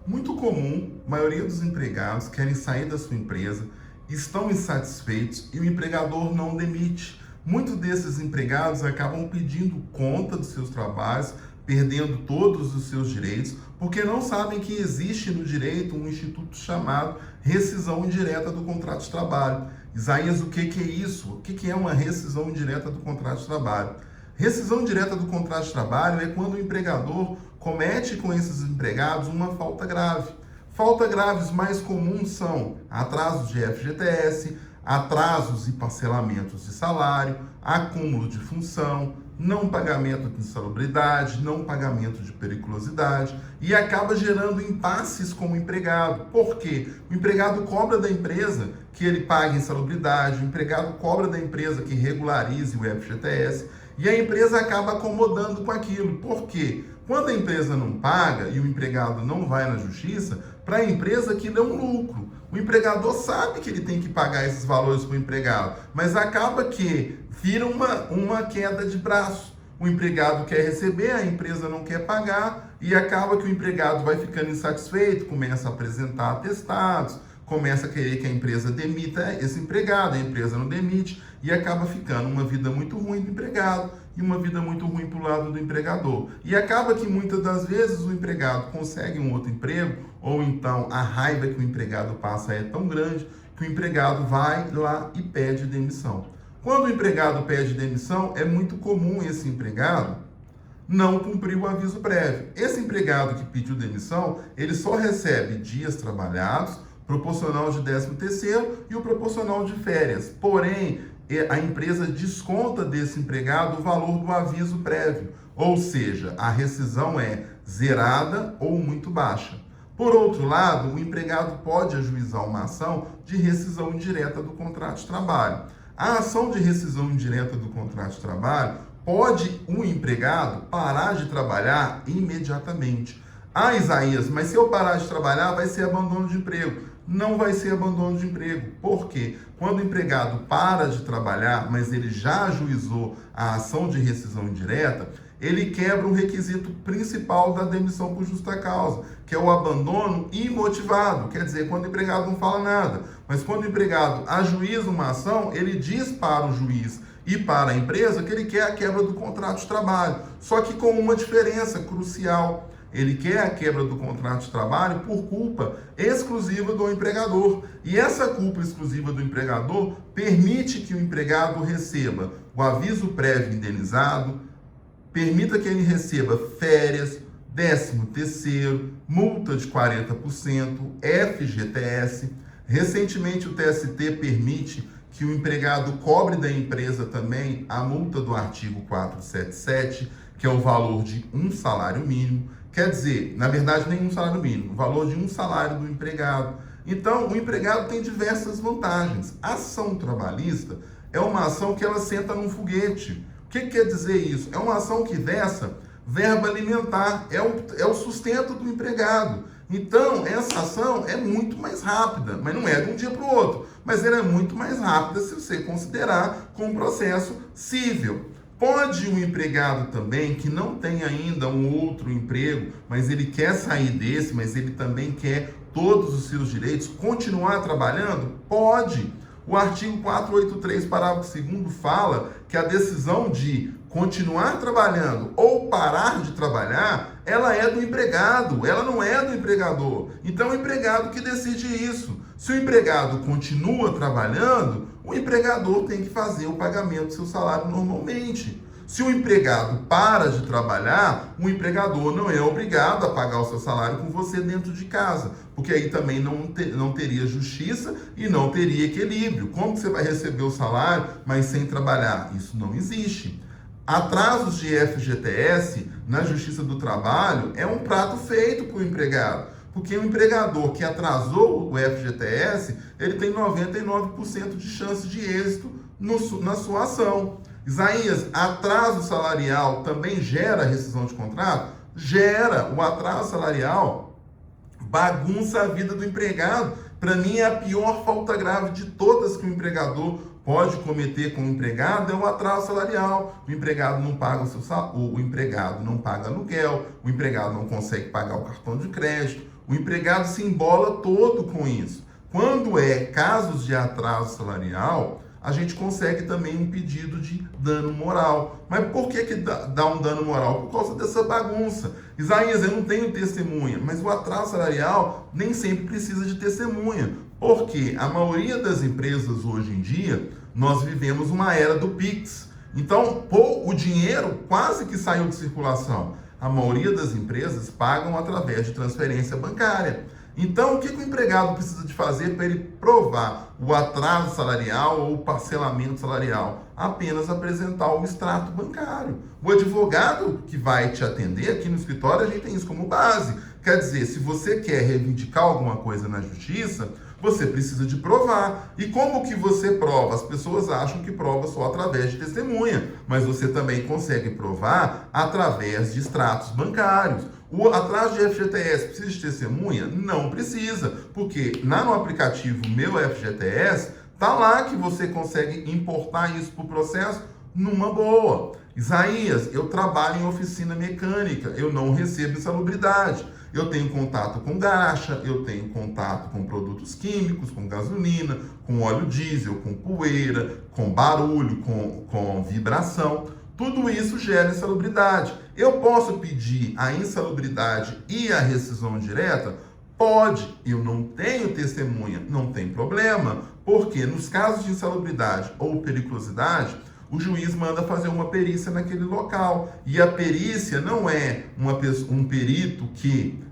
Muito comum, a maioria dos empregados querem sair da sua empresa, estão insatisfeitos e o empregador não demite. Muitos desses empregados acabam pedindo conta dos seus trabalhos, perdendo todos os seus direitos, porque não sabem que existe no direito um instituto chamado rescisão indireta do contrato de trabalho. Isaías, o que é isso? O que é uma rescisão indireta do contrato de trabalho? Rescisão indireta do contrato de trabalho é quando o empregador comete com esses empregados uma falta grave. Faltas graves mais comuns são atrasos de FGTS, atrasos e parcelamentos de salário, acúmulo de função, não pagamento de insalubridade, não pagamento de periculosidade e acaba gerando impasses com o empregado. Por quê? O empregado cobra da empresa que ele pague insalubridade, o empregado cobra da empresa que regularize o FGTS e a empresa acaba acomodando com aquilo. Por quê? Quando a empresa não paga e o empregado não vai na justiça, para a empresa aquilo é um lucro. O empregador sabe que ele tem que pagar esses valores para o empregado, mas acaba que vira uma queda de braço. O empregado quer receber, a empresa não quer pagar e acaba que o empregado vai ficando insatisfeito, começa a apresentar atestados, começa a querer que a empresa demita esse empregado, a empresa não demite e acaba ficando uma vida muito ruim do empregado e uma vida muito ruim para o lado do empregador. E acaba que muitas das vezes o empregado consegue um outro emprego ou então a raiva que o empregado passa é tão grande que o empregado vai lá e pede demissão. Quando o empregado pede demissão, é muito comum esse empregado não cumprir o aviso prévio. Esse empregado que pediu demissão, ele só recebe dias trabalhados, proporcional de 13º e o proporcional de férias. Porém, a empresa desconta desse empregado o valor do aviso prévio, ou seja, a rescisão é zerada ou muito baixa. Por outro lado, o empregado pode ajuizar uma ação de rescisão indireta do contrato de trabalho. A ação de rescisão indireta do contrato de trabalho pode o empregado parar de trabalhar imediatamente. Ah, Isaías, mas se eu parar de trabalhar vai ser abandono de emprego. Não vai ser abandono de emprego. Por quê? Quando o empregado para de trabalhar, mas ele já ajuizou a ação de rescisão indireta, ele quebra um requisito principal da demissão por justa causa, que é o abandono imotivado. Quer dizer, quando o empregado não fala nada, mas quando o empregado ajuiza uma ação, ele diz para o juiz e para a empresa que ele quer a quebra do contrato de trabalho, só que com uma diferença crucial. Ele quer a quebra do contrato de trabalho por culpa exclusiva do empregador. E essa culpa exclusiva do empregador permite que o empregado receba o aviso prévio indenizado, permita que ele receba férias, 13º, multa de 40%, FGTS. Recentemente o TST permite que o empregado cobre da empresa também a multa do artigo 477, que é o valor de um salário mínimo. Quer dizer, na verdade, nenhum salário mínimo, o valor de um salário do empregado. Então, o empregado tem diversas vantagens. A ação trabalhista é uma ação que ela senta num foguete. O que quer dizer isso? É uma ação que versa verba alimentar, é o sustento do empregado. Então, essa ação é muito mais rápida, mas não é de um dia para o outro, mas ela é muito mais rápida se você considerar com um processo cível. Pode um empregado também que não tem ainda um outro emprego, mas ele quer sair desse, mas ele também quer todos os seus direitos, continuar trabalhando? Pode. O artigo 483, parágrafo 2º, fala que a decisão de continuar trabalhando ou parar de trabalhar, ela é do empregado, ela não é do empregador. Então, é o empregado que decide isso. Se o empregado continua trabalhando, o empregador tem que fazer o pagamento do seu salário normalmente. Se o empregado para de trabalhar, o empregador não é obrigado a pagar o seu salário com você dentro de casa, porque aí também não teria justiça e não teria equilíbrio. Como que você vai receber o salário, mas sem trabalhar? Isso não existe. Atrasos de FGTS na Justiça do Trabalho é um prato feito para o empregado, porque o empregador que atrasou o FGTS, ele tem 99% de chance de êxito na sua ação. Isaías, atraso salarial também gera rescisão de contrato? Gera. O atraso salarial bagunça a vida do empregado. Para mim, é a pior falta grave de todas que o empregador pode cometer com o empregado é o atraso salarial. O empregado não paga o seu salário, o empregado não paga aluguel, o empregado não consegue pagar o cartão de crédito, O empregado se embola todo com isso. Quando é casos de atraso salarial, a gente consegue também um pedido de dano moral. Mas por que dá um dano moral? Por causa dessa bagunça. Isaías, eu não tenho testemunha, mas o atraso salarial nem sempre precisa de testemunha. Porque a maioria das empresas hoje em dia, nós vivemos uma era do Pix. Então, o dinheiro quase que saiu de circulação. A maioria das empresas pagam através de transferência bancária. Então, o que o empregado precisa de fazer para ele provar o atraso salarial ou o parcelamento salarial? Apenas apresentar o extrato bancário. O advogado que vai te atender aqui no escritório, a gente tem isso como base. Quer dizer, se você quer reivindicar alguma coisa na justiça, você precisa de provar. E como que você prova? As pessoas acham que prova só através de testemunha, mas você também consegue provar através de extratos bancários. O atraso de FGTS precisa de testemunha? Não precisa, porque no aplicativo Meu FGTS, tá lá que você consegue importar isso para o processo numa boa. Isaías, eu trabalho em oficina mecânica, eu não recebo insalubridade. Eu tenho contato com graxa, eu tenho contato com produtos químicos, com gasolina, com óleo diesel, com poeira, com barulho, com vibração. Tudo isso gera insalubridade. Eu posso pedir a insalubridade e a rescisão direta? Pode. Eu não tenho testemunha, não tem problema. Porque nos casos de insalubridade ou periculosidade, o juiz manda fazer uma perícia naquele local. E a perícia não é um perito que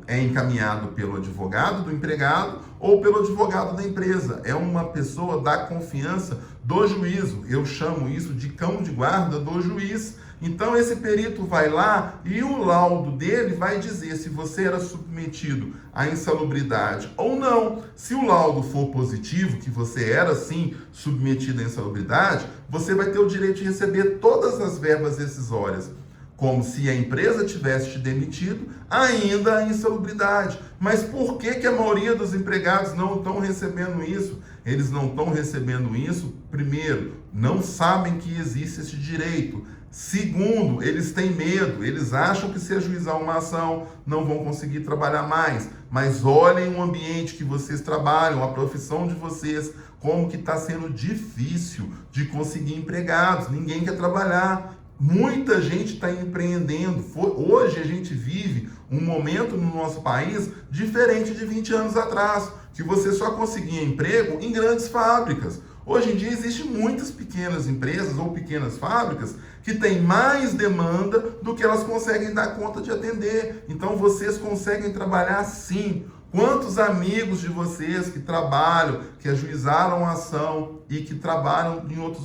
é encaminhado pelo advogado do empregado ou pelo advogado da empresa. É uma pessoa da confiança do juízo. Eu chamo isso de cão de guarda do juiz. Então esse perito vai lá e o laudo dele vai dizer se você era submetido à insalubridade ou não. Se o laudo for positivo, que você era sim submetido à insalubridade, você vai ter o direito de receber todas as verbas rescisórias, como se a empresa tivesse te demitido, ainda a insalubridade. Mas por que a maioria dos empregados não estão recebendo isso? Eles não estão recebendo isso, primeiro, não sabem que existe esse direito. Segundo, eles têm medo, eles acham que se ajuizar uma ação não vão conseguir trabalhar mais. Mas olhem o ambiente que vocês trabalham, a profissão de vocês, como que está sendo difícil de conseguir empregados. Ninguém quer trabalhar. Muita gente está empreendendo. Hoje a gente vive um momento no nosso país diferente de 20 anos atrás, que você só conseguia emprego em grandes fábricas. Hoje em dia existem muitas pequenas empresas ou pequenas fábricas que têm mais demanda do que elas conseguem dar conta de atender. Então vocês conseguem trabalhar sim. Quantos amigos de vocês que trabalham, que ajuizaram a ação e que trabalham em outros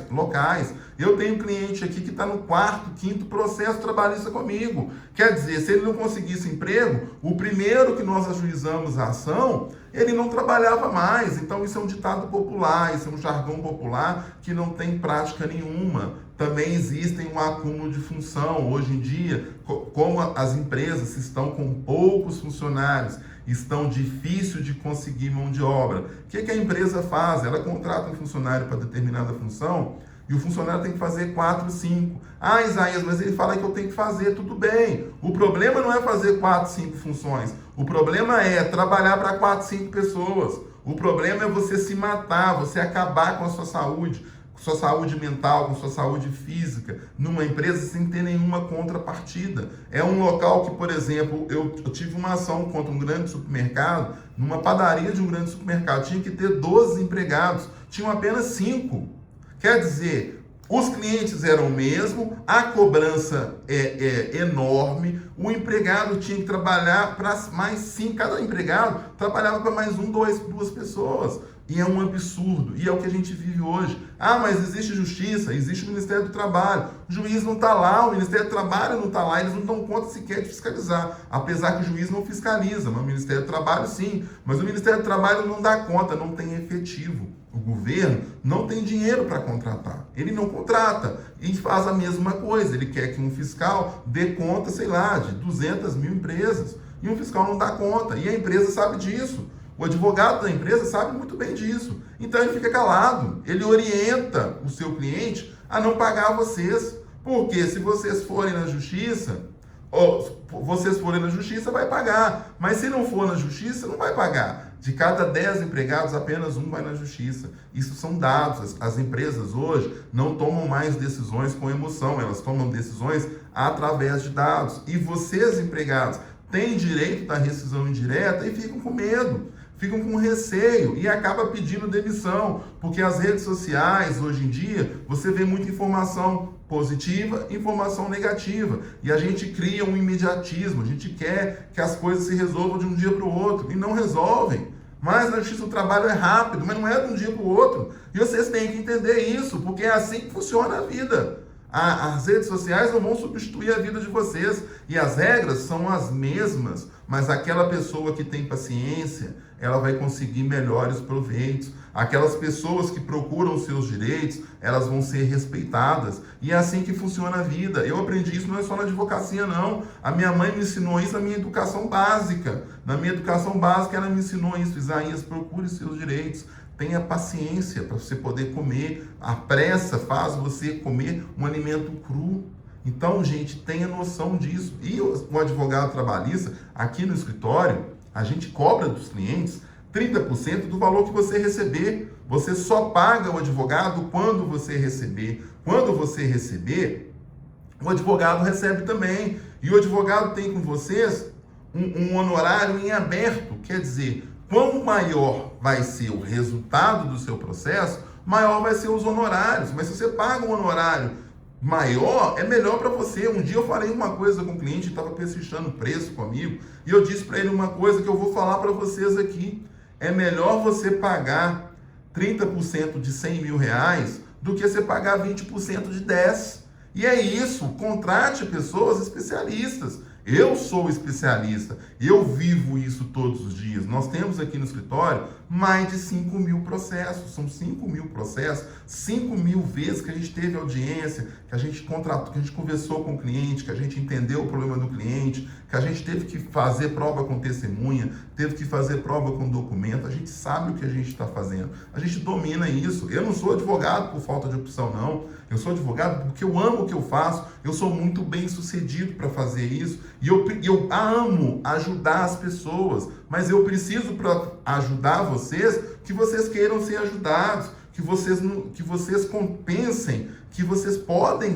locais? Eu tenho um cliente aqui que está no 4º, 5º processo trabalhista comigo. Quer dizer, se ele não conseguisse emprego, o primeiro que nós ajuizamos a ação, ele não trabalhava mais. Então isso é um ditado popular, isso é um jargão popular que não tem prática nenhuma. Também existem um acúmulo de função. Hoje em dia, como as empresas estão com poucos funcionários, estão difícil de conseguir mão de obra, o que a empresa faz? Ela contrata um funcionário para determinada função e o funcionário tem que fazer 4, 5. Ah, Isaías, mas ele fala que eu tenho que fazer, tudo bem. O problema não é fazer 4, 5 funções. O problema é trabalhar para 4, 5 pessoas. O problema é você se matar, você acabar com a sua saúde mental, com sua saúde física, numa empresa sem ter nenhuma contrapartida. É um local que, por exemplo, eu tive uma ação contra um grande supermercado, numa padaria de um grande supermercado, tinha que ter 12 empregados, tinham apenas 5. Quer dizer, os clientes eram o mesmo, a cobrança é enorme, o empregado tinha que trabalhar para mais 5, cada empregado trabalhava para mais 1, 2 pessoas. E é um absurdo, e é o que a gente vive hoje. Ah, mas existe justiça, existe o Ministério do Trabalho. O juiz não está lá, o Ministério do Trabalho não está lá, eles não dão conta sequer de fiscalizar. Apesar que o juiz não fiscaliza, mas o Ministério do Trabalho sim. Mas o Ministério do Trabalho não dá conta, não tem efetivo. O governo não tem dinheiro para contratar. Ele não contrata e faz a mesma coisa. Ele quer que um fiscal dê conta, sei lá, de 200 mil empresas. E um fiscal não dá conta. E a empresa sabe disso. O advogado da empresa sabe muito bem disso. Então ele fica calado. Ele orienta o seu cliente a não pagar vocês. Porque se vocês forem na justiça, Ou, vocês forem na justiça, vai pagar. Mas se não for na justiça, não vai pagar. De cada 10 empregados, apenas um vai na justiça. Isso são dados. As empresas hoje não tomam mais decisões com emoção, elas tomam decisões através de dados. E vocês, empregados, têm direito da rescisão indireta e ficam com medo. Ficam com receio e acaba pedindo demissão, porque as redes sociais, hoje em dia, você vê muita informação positiva, informação negativa, e a gente cria um imediatismo, a gente quer que as coisas se resolvam de um dia para o outro, e não resolvem. Mas na justiça o trabalho é rápido, mas não é de um dia para o outro, e vocês têm que entender isso, porque é assim que funciona a vida. As redes sociais não vão substituir a vida de vocês, e as regras são as mesmas, mas aquela pessoa que tem paciência, ela vai conseguir melhores proveitos. Aquelas pessoas que procuram os seus direitos, elas vão ser respeitadas. E é assim que funciona a vida. Eu aprendi isso não é só na advocacia, não. A minha mãe me ensinou isso na minha educação básica. Na minha educação básica, ela me ensinou isso. Isaías, procure os seus direitos. Tenha paciência para você poder comer. A pressa faz você comer um alimento cru. Então, gente, tenha noção disso. E o advogado trabalhista, aqui no escritório, a gente cobra dos clientes 30% do valor que você receber. Você só paga o advogado quando você receber. Quando você receber, o advogado recebe também. E o advogado tem com vocês um honorário em aberto. Quer dizer, quanto maior vai ser o resultado do seu processo, maior vai ser os honorários. Mas se você paga um honorário maior, é melhor para você. Um dia eu falei uma coisa com o cliente, estava persistando o preço comigo, e eu disse para ele uma coisa que eu vou falar para vocês aqui. É melhor você pagar 30% de 100 mil reais do que você pagar 20% de 10. E é isso, contrate pessoas especialistas. Eu sou especialista, eu vivo isso todos os dias. Nós temos aqui no escritório mais de 5 mil processos, são 5 mil processos, 5 mil vezes que a gente teve audiência, que a gente contratou, que a gente conversou com o cliente, que a gente entendeu o problema do cliente, que a gente teve que fazer prova com testemunha, teve que fazer prova com documento. A gente sabe o que a gente está fazendo, a gente domina isso. Eu não sou advogado por falta de opção, não. Eu sou advogado porque eu amo o que eu faço, eu sou muito bem sucedido para fazer isso, e eu amo ajudar as pessoas, mas eu preciso, para ajudar vocês, que vocês queiram ser ajudados, que vocês compensem, que vocês podem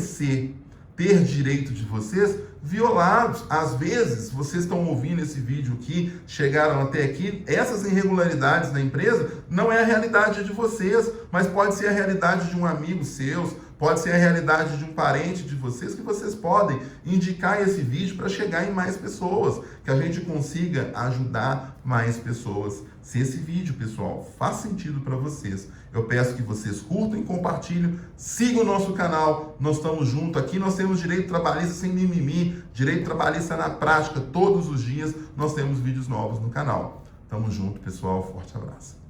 ter direito de vocês violados. Às vezes, vocês estão ouvindo esse vídeo aqui, chegaram até aqui, essas irregularidades da empresa não é a realidade de vocês, mas pode ser a realidade de um amigo seu, pode ser a realidade de um parente de vocês, que vocês podem indicar esse vídeo para chegar em mais pessoas, que a gente consiga ajudar mais pessoas. Se esse vídeo, pessoal, faz sentido para vocês, eu peço que vocês curtam e compartilhem, sigam o nosso canal, nós estamos juntos aqui, nós temos direito trabalhista sem mimimi, direito trabalhista na prática, todos os dias nós temos vídeos novos no canal. Tamo junto, pessoal, forte abraço.